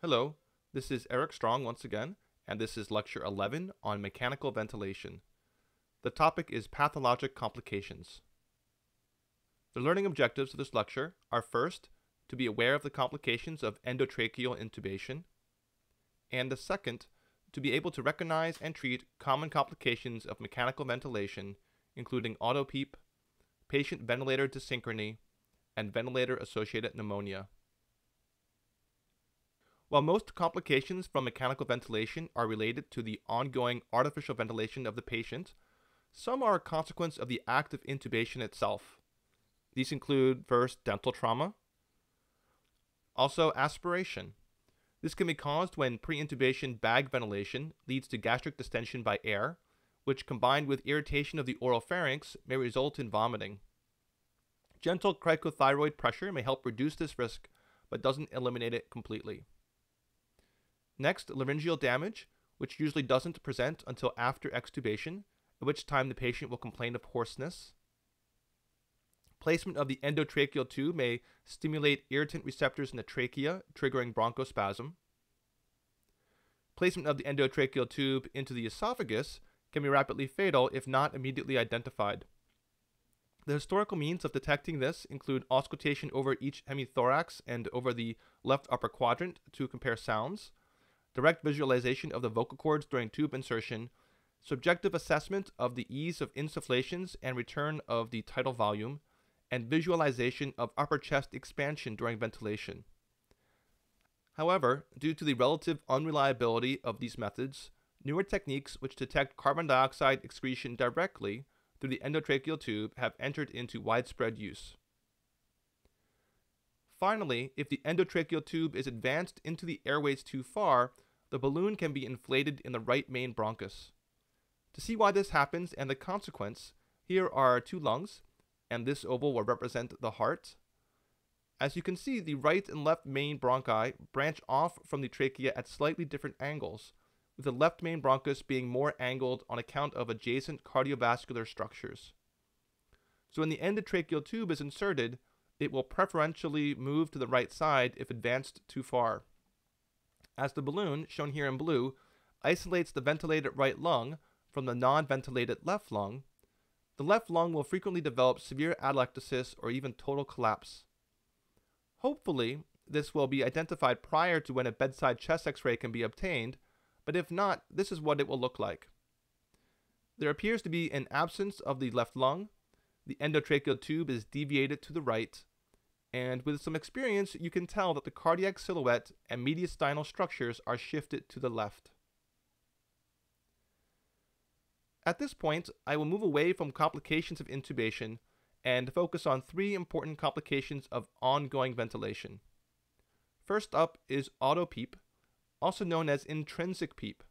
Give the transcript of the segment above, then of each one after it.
Hello, this is Eric Strong once again, and this is Lecture 11 on mechanical ventilation. The topic is pathologic complications. The learning objectives of this lecture are first, to be aware of the complications of endotracheal intubation, and the second, to be able to recognize and treat common complications of mechanical ventilation, including auto-PEEP, patient-ventilator dyssynchrony, and ventilator-associated pneumonia. While most complications from mechanical ventilation are related to the ongoing artificial ventilation of the patient, some are a consequence of the act of intubation itself. These include, first, dental trauma, also aspiration. This can be caused when pre-intubation bag ventilation leads to gastric distension by air, which combined with irritation of the oropharynx may result in vomiting. Gentle cricothyroid pressure may help reduce this risk, but doesn't eliminate it completely. Next, laryngeal damage, which usually doesn't present until after extubation, at which time the patient will complain of hoarseness. Placement of the endotracheal tube may stimulate irritant receptors in the trachea, triggering bronchospasm. Placement of the endotracheal tube into the esophagus can be rapidly fatal if not immediately identified. The historical means of detecting this include auscultation over each hemithorax and over the left upper quadrant to compare sounds, direct visualization of the vocal cords during tube insertion, subjective assessment of the ease of insufflations and return of the tidal volume, and visualization of upper chest expansion during ventilation. However, due to the relative unreliability of these methods, newer techniques which detect carbon dioxide excretion directly through the endotracheal tube have entered into widespread use. Finally, if the endotracheal tube is advanced into the airways too far, the balloon can be inflated in the right main bronchus. To see why this happens and the consequence, here are two lungs, and this oval will represent the heart. As you can see, the right and left main bronchi branch off from the trachea at slightly different angles, with the left main bronchus being more angled on account of adjacent cardiovascular structures. So when the endotracheal tube is inserted, it will preferentially move to the right side if advanced too far. As the balloon, shown here in blue, isolates the ventilated right lung from the non-ventilated left lung, the left lung will frequently develop severe atelectasis or even total collapse. Hopefully, this will be identified prior to when a bedside chest x-ray can be obtained, but if not, this is what it will look like. There appears to be an absence of the left lung, the endotracheal tube is deviated to the right, and with some experience, you can tell that the cardiac silhouette and mediastinal structures are shifted to the left. At this point, I will move away from complications of intubation and focus on three important complications of ongoing ventilation. First up is auto-PEEP, also known as intrinsic PEEP.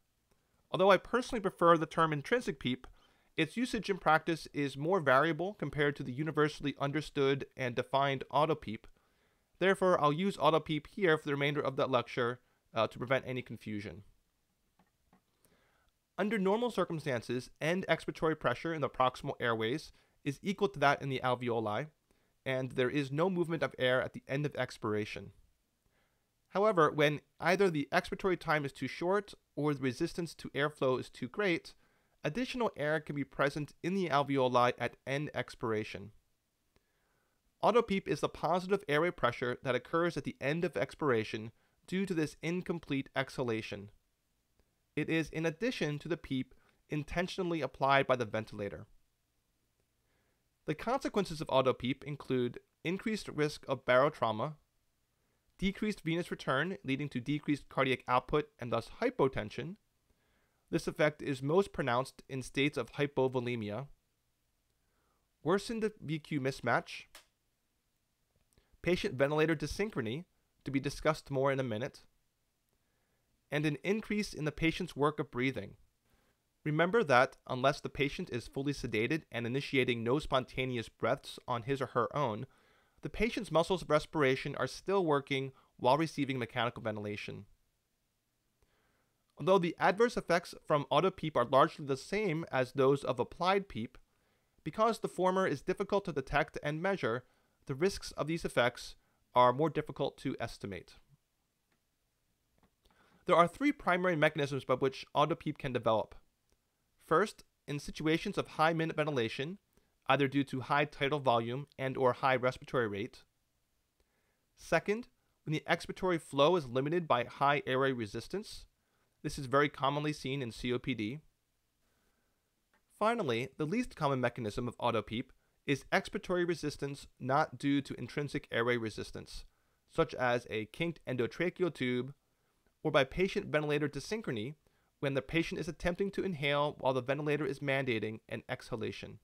Although I personally prefer the term intrinsic PEEP, its usage in practice is more variable compared to the universally understood and defined auto-PEEP. Therefore, I'll use auto-PEEP here for the remainder of that lecture to prevent any confusion. Under normal circumstances, end expiratory pressure in the proximal airways is equal to that in the alveoli, and there is no movement of air at the end of expiration. However, when either the expiratory time is too short or the resistance to airflow is too great, additional air can be present in the alveoli at end expiration. Auto-PEEP is the positive airway pressure that occurs at the end of expiration due to this incomplete exhalation. It is in addition to the PEEP intentionally applied by the ventilator. The consequences of auto-PEEP include increased risk of barotrauma, decreased venous return leading to decreased cardiac output and thus hypotension. This effect is most pronounced in states of hypovolemia, worsened VQ mismatch, patient-ventilator dyssynchrony, to be discussed more in a minute, and an increase in the patient's work of breathing. Remember that unless the patient is fully sedated and initiating no spontaneous breaths on his or her own, the patient's muscles of respiration are still working while receiving mechanical ventilation. Although the adverse effects from auto-PEEP are largely the same as those of applied PEEP, because the former is difficult to detect and measure, the risks of these effects are more difficult to estimate. There are three primary mechanisms by which auto-PEEP can develop. First, in situations of high minute ventilation, either due to high tidal volume and/or high respiratory rate. Second, when the expiratory flow is limited by high airway resistance. This is very commonly seen in COPD. Finally, the least common mechanism of auto-PEEP is expiratory resistance not due to intrinsic airway resistance, such as a kinked endotracheal tube, or by patient-ventilator dyssynchrony, when the patient is attempting to inhale while the ventilator is mandating an exhalation.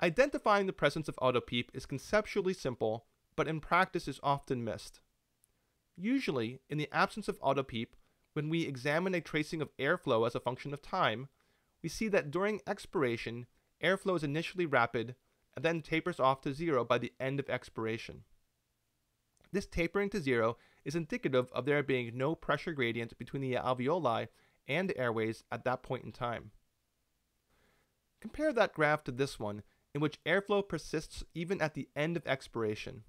Identifying the presence of auto-PEEP is conceptually simple, but in practice is often missed. Usually, in the absence of auto-PEEP, when we examine a tracing of airflow as a function of time, we see that during expiration, airflow is initially rapid and then tapers off to zero by the end of expiration. This tapering to zero is indicative of there being no pressure gradient between the alveoli and airways at that point in time. Compare that graph to this one, in which airflow persists even at the end of expiration.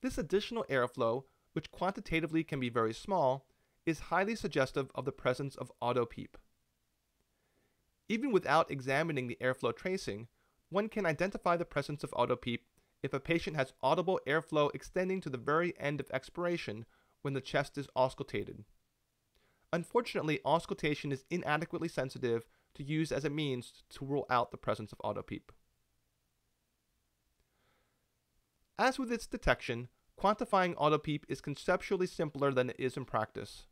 This additional airflow, which quantitatively can be very small, is highly suggestive of the presence of auto-PEEP. Even without examining the airflow tracing, one can identify the presence of auto-PEEP if a patient has audible airflow extending to the very end of expiration when the chest is auscultated. Unfortunately, auscultation is inadequately sensitive to use as a means to rule out the presence of auto-PEEP. As with its detection, quantifying auto-PEEP is conceptually simpler than it is in practice.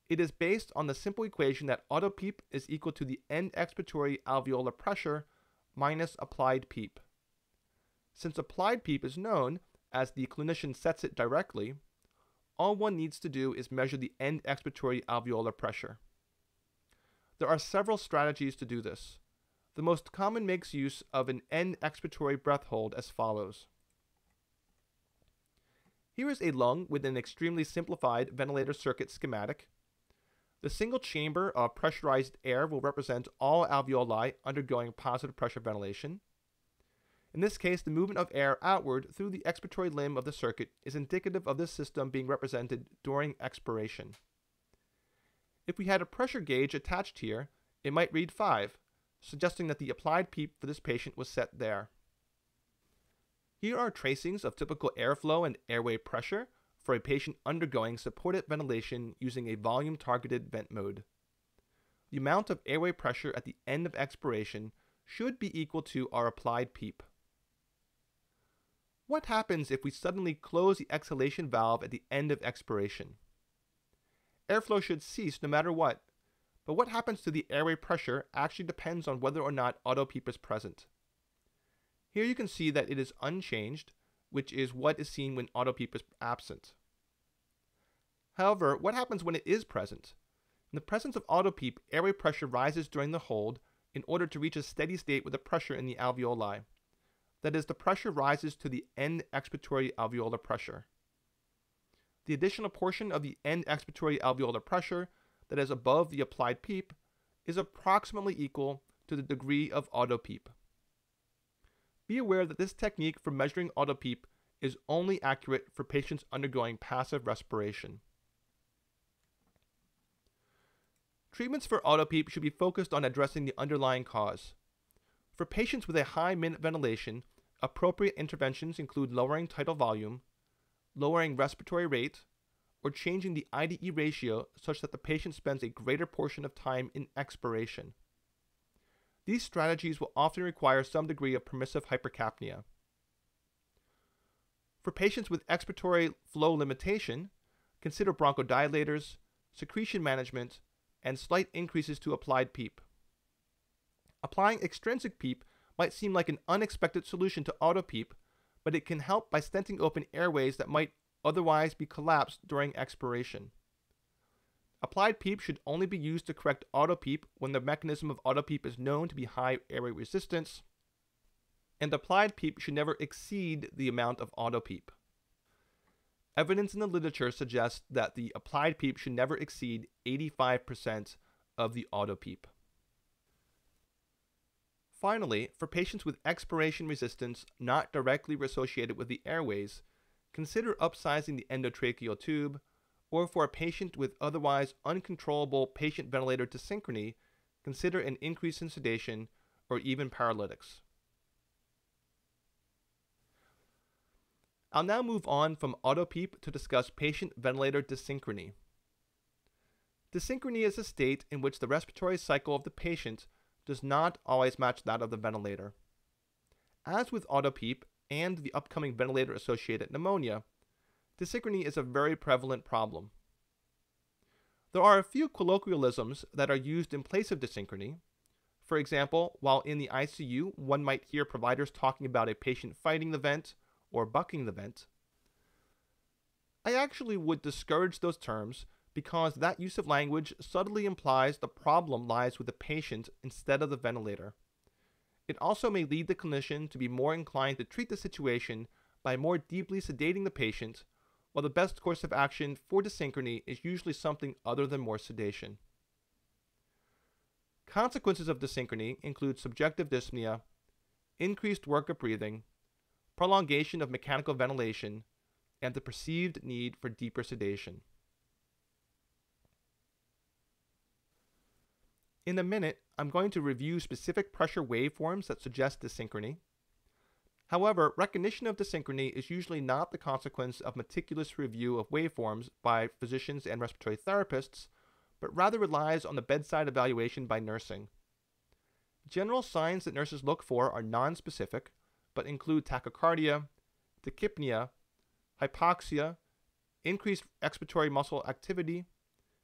It is based on the simple equation that auto-PEEP is equal to the end expiratory alveolar pressure minus applied PEEP. Since applied PEEP is known, as the clinician sets it directly, all one needs to do is measure the end expiratory alveolar pressure. There are several strategies to do this. The most common makes use of an end expiratory breath hold as follows. Here is a lung with an extremely simplified ventilator circuit schematic. The single chamber of pressurized air will represent all alveoli undergoing positive pressure ventilation. In this case, the movement of air outward through the expiratory limb of the circuit is indicative of this system being represented during expiration. If we had a pressure gauge attached here, it might read 5, suggesting that the applied PEEP for this patient was set there. Here are tracings of typical airflow and airway pressure for a patient undergoing supported ventilation using a volume-targeted vent mode. The amount of airway pressure at the end of expiration should be equal to our applied PEEP. What happens if we suddenly close the exhalation valve at the end of expiration? Airflow should cease no matter what, but what happens to the airway pressure actually depends on whether or not auto-PEEP is present. Here you can see that it is unchanged, which is what is seen when auto-PEEP is absent. However, what happens when it is present? In the presence of auto-PEEP, airway pressure rises during the hold in order to reach a steady state with the pressure in the alveoli. That is, the pressure rises to the end expiratory alveolar pressure. The additional portion of the end expiratory alveolar pressure that is above the applied PEEP is approximately equal to the degree of auto-PEEP. Be aware that this technique for measuring auto-PEEP is only accurate for patients undergoing passive respiration. Treatments for auto-PEEP should be focused on addressing the underlying cause. For patients with a high minute ventilation, appropriate interventions include lowering tidal volume, lowering respiratory rate, or changing the IDE ratio such that the patient spends a greater portion of time in expiration. These strategies will often require some degree of permissive hypercapnia. For patients with expiratory flow limitation, consider bronchodilators, secretion management, and slight increases to applied PEEP. Applying extrinsic PEEP might seem like an unexpected solution to auto-PEEP, but it can help by stenting open airways that might otherwise be collapsed during expiration. Applied PEEP should only be used to correct auto-PEEP when the mechanism of auto-PEEP is known to be high airway resistance, and applied PEEP should never exceed the amount of auto-PEEP. Evidence in the literature suggests that the applied PEEP should never exceed 85% of the auto-PEEP. Finally, for patients with expiration resistance not directly associated with the airways, consider upsizing the endotracheal tube, or for a patient with otherwise uncontrollable patient-ventilator dyssynchrony, consider an increase in sedation or even paralytics. I'll now move on from auto-PEEP to discuss patient-ventilator dyssynchrony. Dyssynchrony is a state in which the respiratory cycle of the patient does not always match that of the ventilator. As with auto-PEEP and the upcoming ventilator-associated pneumonia, dyssynchrony is a very prevalent problem. There are a few colloquialisms that are used in place of dyssynchrony. For example, while in the ICU, one might hear providers talking about a patient fighting the vent or bucking the vent. I actually would discourage those terms because that use of language subtly implies the problem lies with the patient instead of the ventilator. It also may lead the clinician to be more inclined to treat the situation by more deeply sedating the patient, while the best course of action for dyssynchrony is usually something other than more sedation. Consequences of dyssynchrony include subjective dyspnea, increased work of breathing, prolongation of mechanical ventilation, and the perceived need for deeper sedation. In a minute, I'm going to review specific pressure waveforms that suggest dyssynchrony. However, recognition of dyssynchrony is usually not the consequence of meticulous review of waveforms by physicians and respiratory therapists, but rather relies on the bedside evaluation by nursing. General signs that nurses look for are nonspecific, but include tachycardia, tachypnea, hypoxia, increased expiratory muscle activity,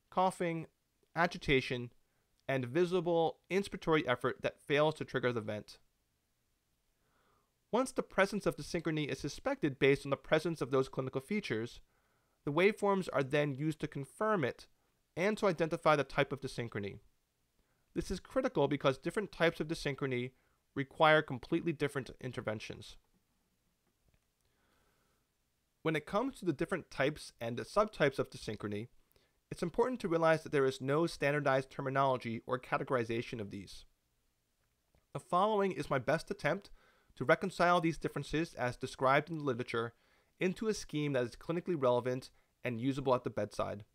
coughing, agitation, and visible inspiratory effort that fails to trigger the vent. Once the presence of dyssynchrony is suspected based on the presence of those clinical features, the waveforms are then used to confirm it and to identify the type of dyssynchrony. This is critical because different types of dyssynchrony require completely different interventions. When it comes to the different types and subtypes of dyssynchrony, it's important to realize that there is no standardized terminology or categorization of these. The following is my best attempt to reconcile these differences as described in the literature into a scheme that is clinically relevant and usable at the bedside.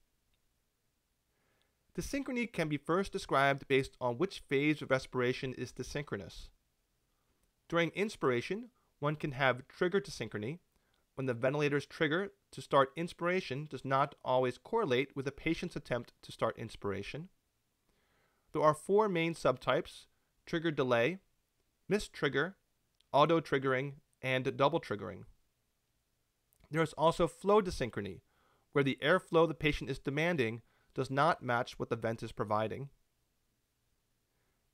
Dyssynchrony can be first described based on which phase of respiration is dysynchronous. During inspiration, one can have trigger dyssynchrony, when the ventilator's trigger to start inspiration does not always correlate with the patient's attempt to start inspiration. There are four main subtypes: trigger delay, mistrigger, auto-triggering, and double triggering. There is also flow dyssynchrony, where the airflow the patient is demanding does not match what the vent is providing.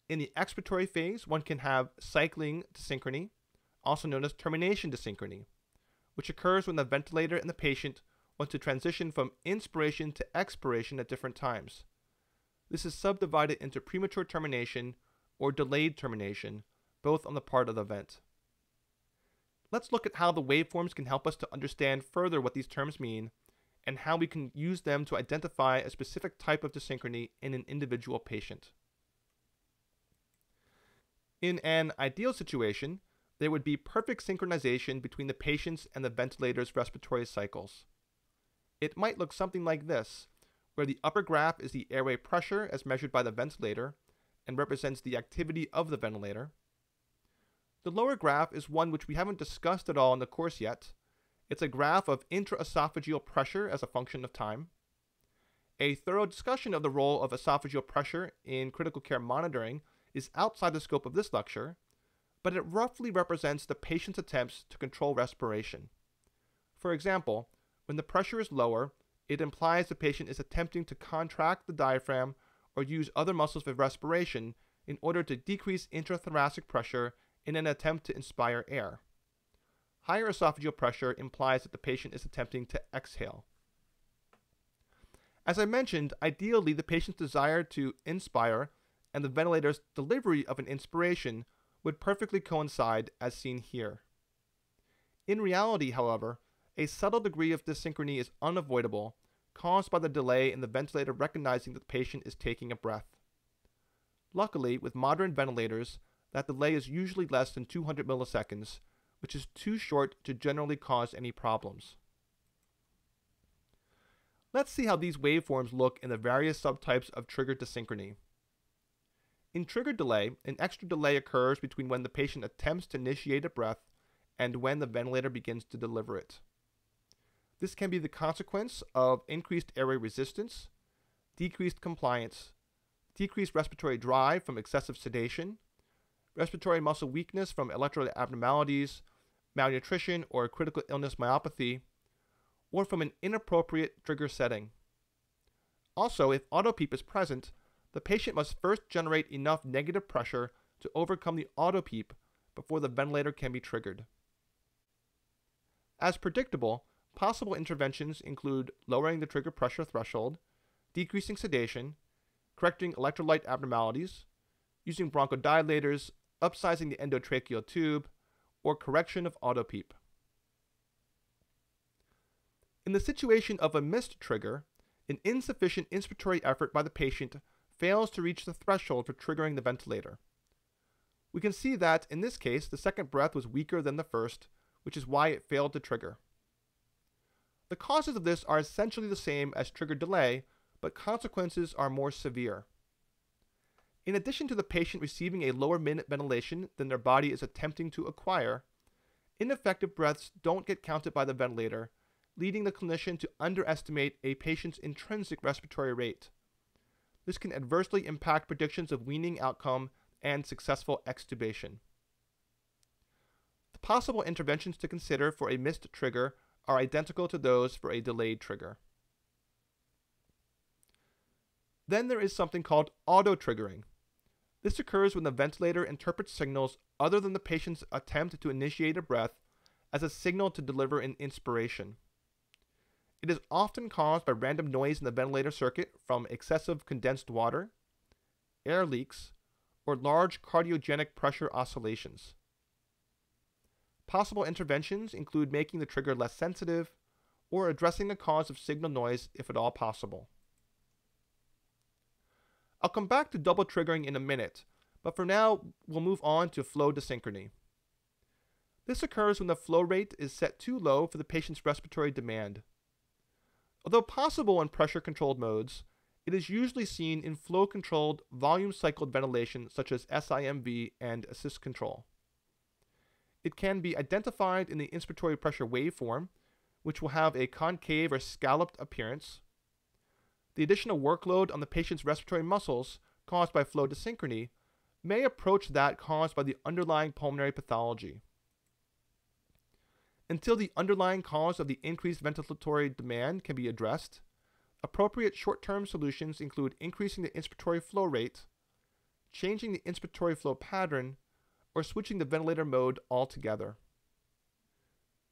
In the expiratory phase, one can have cycling dyssynchrony, also known as termination dyssynchrony, which occurs when the ventilator and the patient want to transition from inspiration to expiration at different times. This is subdivided into premature termination or delayed termination, both on the part of the vent. Let's look at how the waveforms can help us to understand further what these terms mean and how we can use them to identify a specific type of dyssynchrony in an individual patient. In an ideal situation, there would be perfect synchronization between the patient's and the ventilator's respiratory cycles. It might look something like this, where the upper graph is the airway pressure as measured by the ventilator and represents the activity of the ventilator. The lower graph is one which we haven't discussed at all in the course yet. It's a graph of intraesophageal pressure as a function of time. A thorough discussion of the role of esophageal pressure in critical care monitoring is outside the scope of this lecture, but it roughly represents the patient's attempts to control respiration. For example, when the pressure is lower, it implies the patient is attempting to contract the diaphragm or use other muscles of respiration in order to decrease intrathoracic pressure in an attempt to inspire air. Higher esophageal pressure implies that the patient is attempting to exhale. As I mentioned, ideally the patient's desire to inspire and the ventilator's delivery of an inspiration would perfectly coincide as seen here. In reality, however, a subtle degree of dyssynchrony is unavoidable, caused by the delay in the ventilator recognizing that the patient is taking a breath. Luckily, with modern ventilators, that delay is usually less than 200 milliseconds, which is too short to generally cause any problems. Let's see how these waveforms look in the various subtypes of trigger dyssynchrony. In trigger delay, an extra delay occurs between when the patient attempts to initiate a breath and when the ventilator begins to deliver it. This can be the consequence of increased airway resistance, decreased compliance, decreased respiratory drive from excessive sedation, respiratory muscle weakness from electrolyte abnormalities, malnutrition or critical illness myopathy, or from an inappropriate trigger setting. Also, if auto-PEEP is present, the patient must first generate enough negative pressure to overcome the auto-PEEP before the ventilator can be triggered. As predictable, possible interventions include lowering the trigger pressure threshold, decreasing sedation, correcting electrolyte abnormalities, using bronchodilators, upsizing the endotracheal tube, or correction of auto-PEEP. In the situation of a missed trigger, an insufficient inspiratory effort by the patient fails to reach the threshold for triggering the ventilator. We can see that, in this case, the second breath was weaker than the first, which is why it failed to trigger. The causes of this are essentially the same as trigger delay, but consequences are more severe. In addition to the patient receiving a lower minute ventilation than their body is attempting to acquire, ineffective breaths don't get counted by the ventilator, leading the clinician to underestimate a patient's intrinsic respiratory rate. This can adversely impact predictions of weaning outcome and successful extubation. The possible interventions to consider for a missed trigger are identical to those for a delayed trigger. Then there is something called auto-triggering. This occurs when the ventilator interprets signals other than the patient's attempt to initiate a breath as a signal to deliver an inspiration. It is often caused by random noise in the ventilator circuit from excessive condensed water, air leaks, or large cardiogenic pressure oscillations. Possible interventions include making the trigger less sensitive or addressing the cause of signal noise if at all possible. I'll come back to double triggering in a minute, but for now we'll move on to flow dyssynchrony. This occurs when the flow rate is set too low for the patient's respiratory demand. Although possible in pressure-controlled modes, it is usually seen in flow-controlled, volume-cycled ventilation such as SIMV and assist control. It can be identified in the inspiratory pressure waveform, which will have a concave or scalloped appearance. The additional workload on the patient's respiratory muscles caused by flow dyssynchrony may approach that caused by the underlying pulmonary pathology. Until the underlying cause of the increased ventilatory demand can be addressed, appropriate short-term solutions include increasing the inspiratory flow rate, changing the inspiratory flow pattern, or switching the ventilator mode altogether.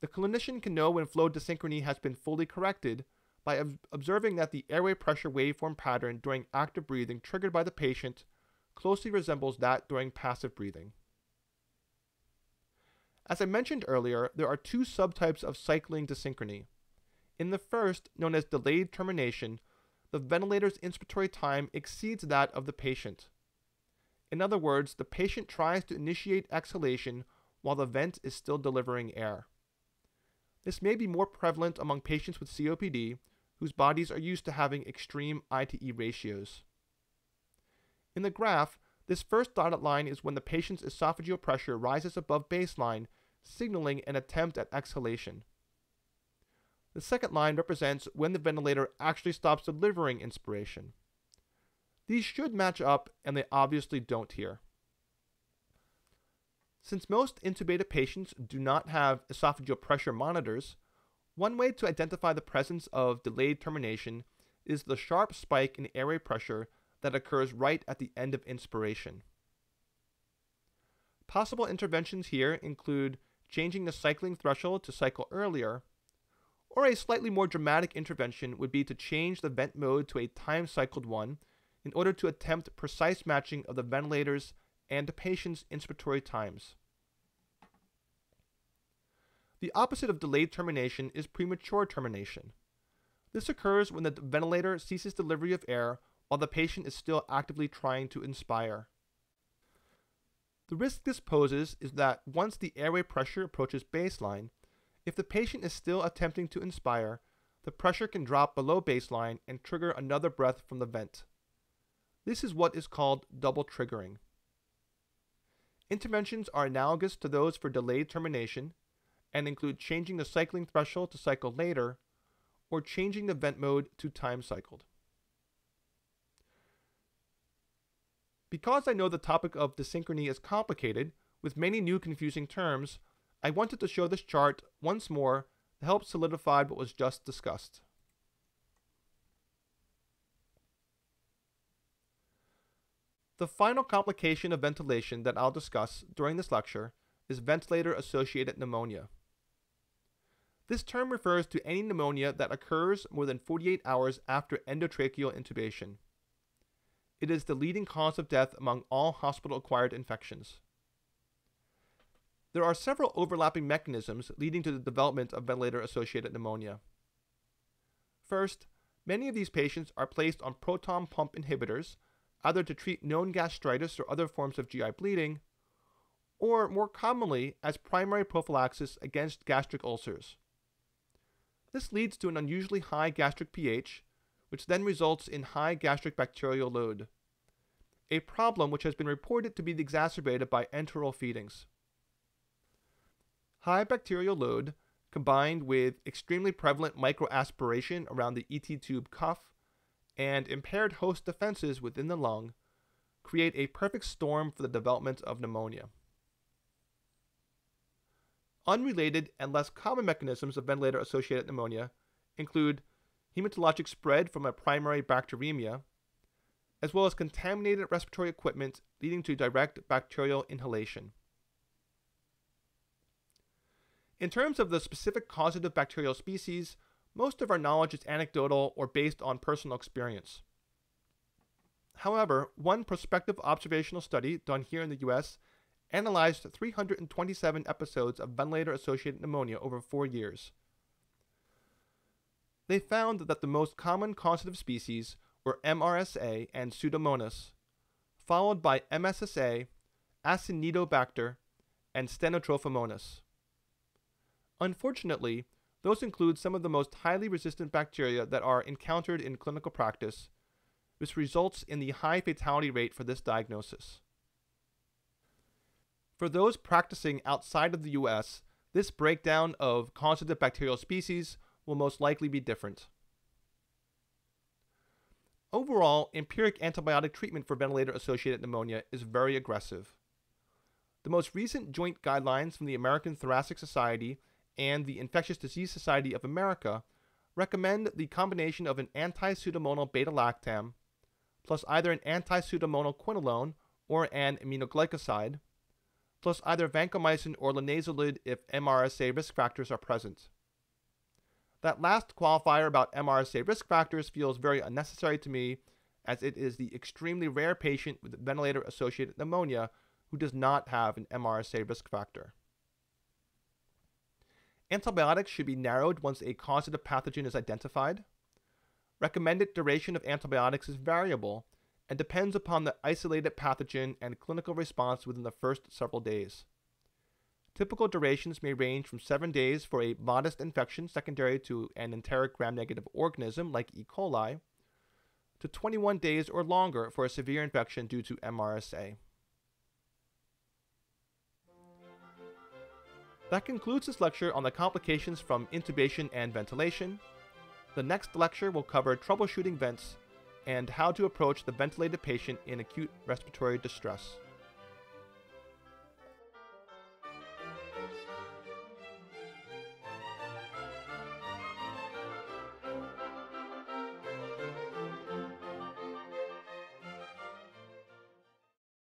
The clinician can know when flow dyssynchrony has been fully corrected by observing that the airway pressure waveform pattern during active breathing triggered by the patient closely resembles that during passive breathing. As I mentioned earlier, there are two subtypes of cycling dyssynchrony. In the first, known as delayed termination, the ventilator's inspiratory time exceeds that of the patient. In other words, the patient tries to initiate exhalation while the vent is still delivering air. This may be more prevalent among patients with COPD, whose bodies are used to having extreme I/E ratios. In the graph, this first dotted line is when the patient's esophageal pressure rises above baseline, signaling an attempt at exhalation. The second line represents when the ventilator actually stops delivering inspiration. These should match up, and they obviously don't here. Since most intubated patients do not have esophageal pressure monitors, one way to identify the presence of delayed termination is the sharp spike in airway pressure that occurs right at the end of inspiration. Possible interventions here include changing the cycling threshold to cycle earlier, or a slightly more dramatic intervention would be to change the vent mode to a time-cycled one in order to attempt precise matching of the ventilator's and the patient's inspiratory times. The opposite of delayed termination is premature termination. This occurs when the ventilator ceases delivery of air while the patient is still actively trying to inspire. The risk this poses is that once the airway pressure approaches baseline, if the patient is still attempting to inspire, the pressure can drop below baseline and trigger another breath from the vent. This is what is called double triggering. Interventions are analogous to those for delayed termination and include changing the cycling threshold to cycle later or changing the vent mode to time cycled. Because I know the topic of dyssynchrony is complicated, with many new confusing terms, I wanted to show this chart once more to help solidify what was just discussed. The final complication of ventilation that I'll discuss during this lecture is ventilator-associated pneumonia. This term refers to any pneumonia that occurs more than 48 hours after endotracheal intubation. It is the leading cause of death among all hospital-acquired infections. There are several overlapping mechanisms leading to the development of ventilator-associated pneumonia. First, many of these patients are placed on proton pump inhibitors, either to treat known gastritis or other forms of GI bleeding, or more commonly as primary prophylaxis against gastric ulcers. This leads to an unusually high gastric pH, which then results in high gastric bacterial load, a problem which has been reported to be exacerbated by enteral feedings. High bacterial load, combined with extremely prevalent microaspiration around the ET tube cuff and impaired host defenses within the lung, create a perfect storm for the development of pneumonia. Unrelated and less common mechanisms of ventilator-associated pneumonia include hematologic spread from a primary bacteremia, as well as contaminated respiratory equipment leading to direct bacterial inhalation. In terms of the specific causative bacterial species, most of our knowledge is anecdotal or based on personal experience. However, one prospective observational study done here in the US analyzed 327 episodes of ventilator-associated pneumonia over 4 years. They found that the most common causative species were MRSA and Pseudomonas, followed by MSSA, Acinetobacter, and Stenotrophomonas. Unfortunately, those include some of the most highly resistant bacteria that are encountered in clinical practice, which results in the high fatality rate for this diagnosis. For those practicing outside of the US, this breakdown of causative bacterial species will most likely be different. Overall, empiric antibiotic treatment for ventilator-associated pneumonia is very aggressive. The most recent joint guidelines from the American Thoracic Society and the Infectious Disease Society of America recommend the combination of an anti-pseudomonal beta-lactam plus either an anti-pseudomonal quinolone or an aminoglycoside plus either vancomycin or linezolid if MRSA risk factors are present. That last qualifier about MRSA risk factors feels very unnecessary to me, as it is the extremely rare patient with ventilator-associated pneumonia who does not have an MRSA risk factor. Antibiotics should be narrowed once a causative pathogen is identified. Recommended duration of antibiotics is variable and depends upon the isolated pathogen and clinical response within the first several days. Typical durations may range from 7 days for a modest infection secondary to an enteric gram-negative organism like E. coli, to 21 days or longer for a severe infection due to MRSA. That concludes this lecture on the complications from intubation and ventilation. The next lecture will cover troubleshooting vents and how to approach the ventilated patient in acute respiratory distress.